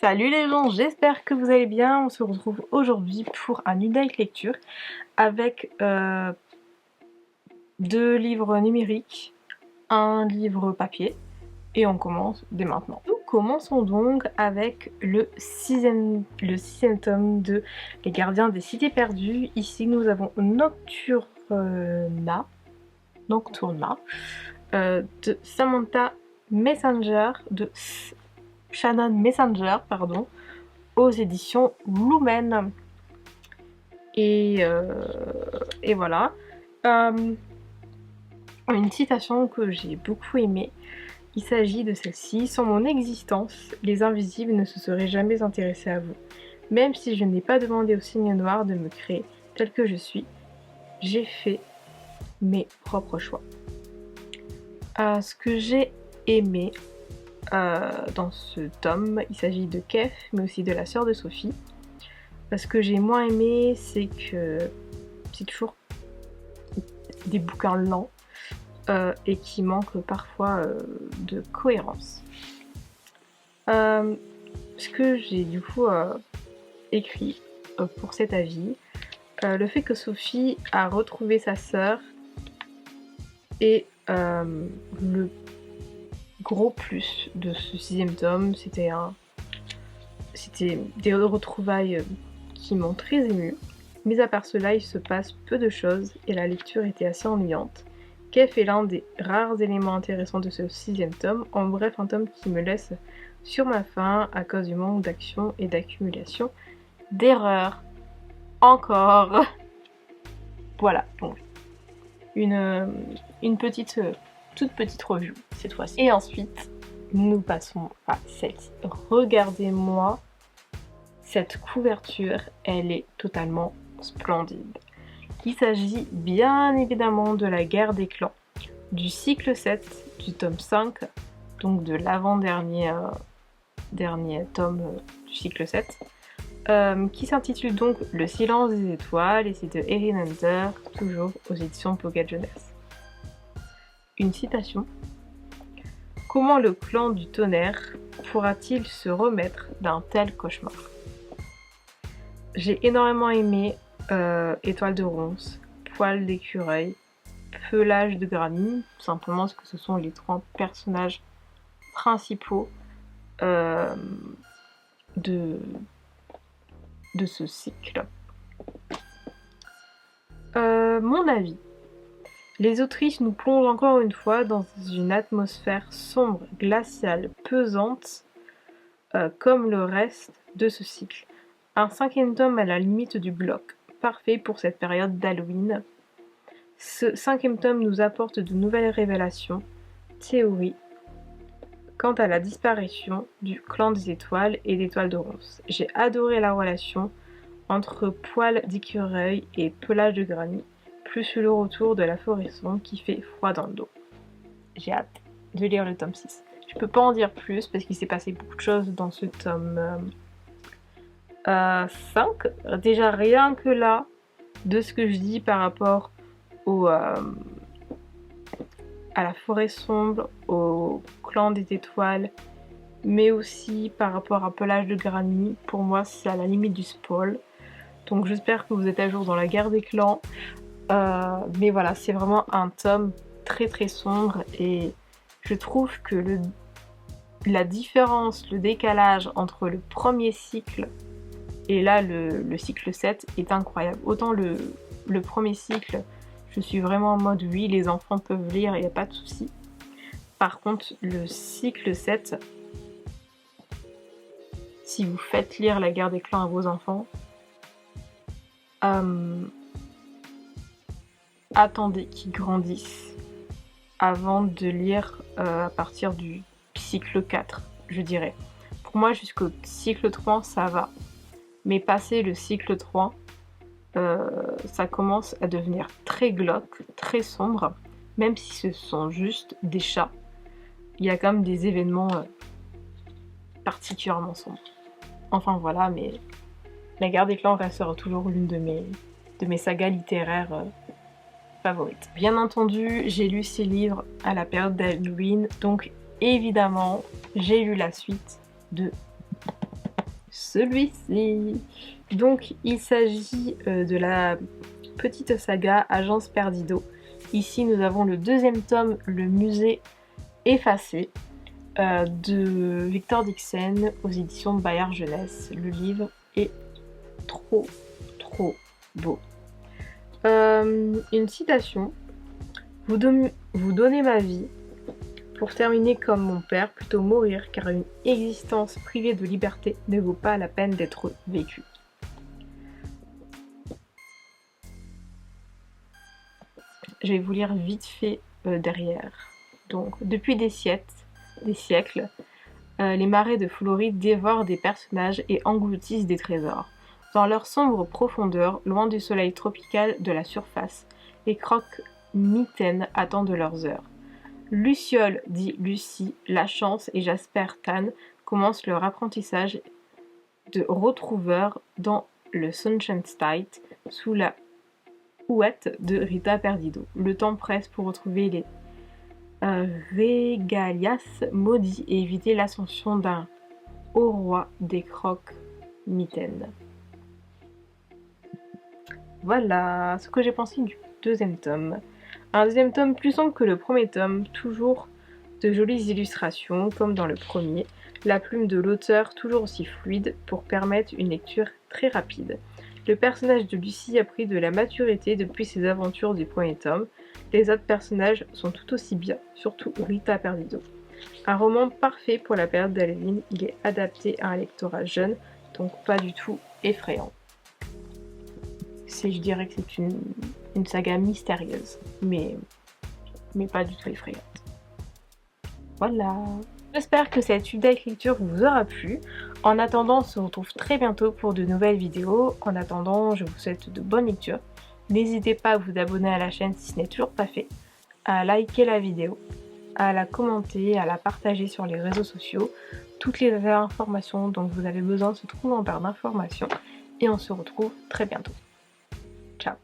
Salut les gens, j'espère que vous allez bien. On se retrouve aujourd'hui pour un Unite lecture avec deux livres numériques, un livre papier et on commence dès maintenant. Nous commençons donc avec le sixième tome de Les Gardiens des Cités Perdues. Ici nous avons Nocturna de Samantha Messenger, de Shannon Messenger, pardon, aux éditions Lumen. Et voilà. Une citation que j'ai beaucoup aimée. Il s'agit de celle-ci. Sans mon existence, les invisibles ne se seraient jamais intéressés à vous. Même si je n'ai pas demandé au signe noir de me créer tel que je suis, j'ai fait mes propres choix. Ce que j'ai aimé dans ce tome, il s'agit de Kef, mais aussi de la sœur de Sophie. Ce que j'ai moins aimé, c'est que c'est toujours des bouquins lents et qui manquent parfois de cohérence. Ce que j'ai du coup écrit pour cet avis, le fait que Sophie a retrouvé sa sœur et le gros plus de ce sixième tome, c'était des retrouvailles qui m'ont très émue. Mis à part cela, il se passe peu de choses et la lecture était assez ennuyante. Kef est l'un des rares éléments intéressants de ce sixième tome, en bref un tome qui me laisse sur ma faim à cause du manque d'action et d'accumulation d'erreurs. Encore. Voilà, donc une petite, toute petite review cette fois-ci. Et ensuite, nous passons à celle-ci. Regardez-moi cette couverture, elle est totalement splendide. Il s'agit bien évidemment de la guerre des clans, du cycle 7 du tome 5, donc de l'avant-dernier dernier tome du cycle 7, qui s'intitule donc Le silence des étoiles et c'est de Erin Hunter, toujours aux éditions Pocket Jeunesse. Une citation. Comment le clan du tonnerre pourra-t-il se remettre d'un tel cauchemar? J'ai énormément aimé Étoile de ronce, Poil d'écureuil, Pelage de granit, simplement parce que ce sont les trois personnages principaux de ce cycle. Mon avis. Les autrices nous plongent encore une fois dans une atmosphère sombre, glaciale, pesante, comme le reste de ce cycle. Un cinquième tome à la limite du bloc, parfait pour cette période d'Halloween. Ce cinquième tome nous apporte de nouvelles révélations, théories, quant à la disparition du clan des étoiles et d'étoiles de ronce. J'ai adoré la relation entre Poil d'écureuil et Pelage de granit, plus le retour de la forêt sombre qui fait froid dans le dos. J'ai hâte de lire le tome 6. Je peux pas en dire plus parce qu'il s'est passé beaucoup de choses dans ce tome 5. Déjà rien que là, de ce que je dis par rapport à la forêt sombre, au clan des étoiles, mais aussi par rapport à Pelage de granit, pour moi c'est à la limite du spoil. Donc j'espère que vous êtes à jour dans la guerre des clans. Mais voilà, c'est vraiment un tome très très sombre et je trouve que la différence, le décalage entre le premier cycle et là le cycle 7 est incroyable. Autant le premier cycle, je suis vraiment en mode oui, les enfants peuvent lire, il n'y a pas de souci. Par contre, le cycle 7, si vous faites lire la guerre des clans à vos enfants, attendez qu'ils grandissent avant de lire à partir du cycle 4, je dirais. Pour moi, jusqu'au cycle 3, ça va. Mais passé le cycle 3, ça commence à devenir très glauque, très sombre, même si ce sont juste des chats. Il y a quand même des événements particulièrement sombres. Enfin voilà, mais La guerre des clans restera toujours l'une de mes sagas littéraires favorites. Bien entendu, j'ai lu ces livres à la période d'Halloween, donc évidemment, j'ai lu la suite de celui-ci. Donc il s'agit de la petite saga Agence Perdido. Ici nous avons le deuxième tome, Le musée effacé, de Victor Dixon aux éditions Bayard Jeunesse. Le livre est trop beau. Une citation: vous donnez ma vie pour terminer comme mon père, plutôt mourir, car une existence privée de liberté ne vaut pas la peine d'être vécue. Je vais vous lire vite fait derrière. Donc, depuis des siècles, les marais de Floride dévorent des personnages et engloutissent des trésors. Dans leur sombre profondeur, loin du soleil tropical de la surface, les croque-mitaines attendent leurs heures. Luciole, dit Lucie, Lachance et Jasper Tan commencent leur apprentissage de retrouveurs dans le Sunshine State sous la houette de Rita Perdido. Le temps presse pour retrouver les Régalias maudits et éviter l'ascension d'un haut roi des croque-mitaines. Voilà ce que j'ai pensé du deuxième tome. Un deuxième tome plus sombre que le premier tome, toujours de jolies illustrations comme dans le premier, la plume de l'auteur toujours aussi fluide pour permettre une lecture très rapide. Le personnage de Lucie a pris de la maturité depuis ses aventures du premier tome. Les autres personnages sont tout aussi bien, surtout Rita Perdido. Un roman parfait pour la période d'Halloween, il est adapté à un lectorat jeune, donc pas du tout effrayant. Je dirais que c'est une saga mystérieuse, mais pas du tout effrayante. Voilà. J'espère que cette update lecture vous aura plu. En attendant, on se retrouve très bientôt pour de nouvelles vidéos. En attendant, je vous souhaite de bonnes lectures. N'hésitez pas à vous abonner à la chaîne si ce n'est toujours pas fait, à liker la vidéo, à la commenter, à la partager sur les réseaux sociaux. Toutes les informations dont vous avez besoin se trouvent en barre d'informations et on se retrouve très bientôt. Ciao.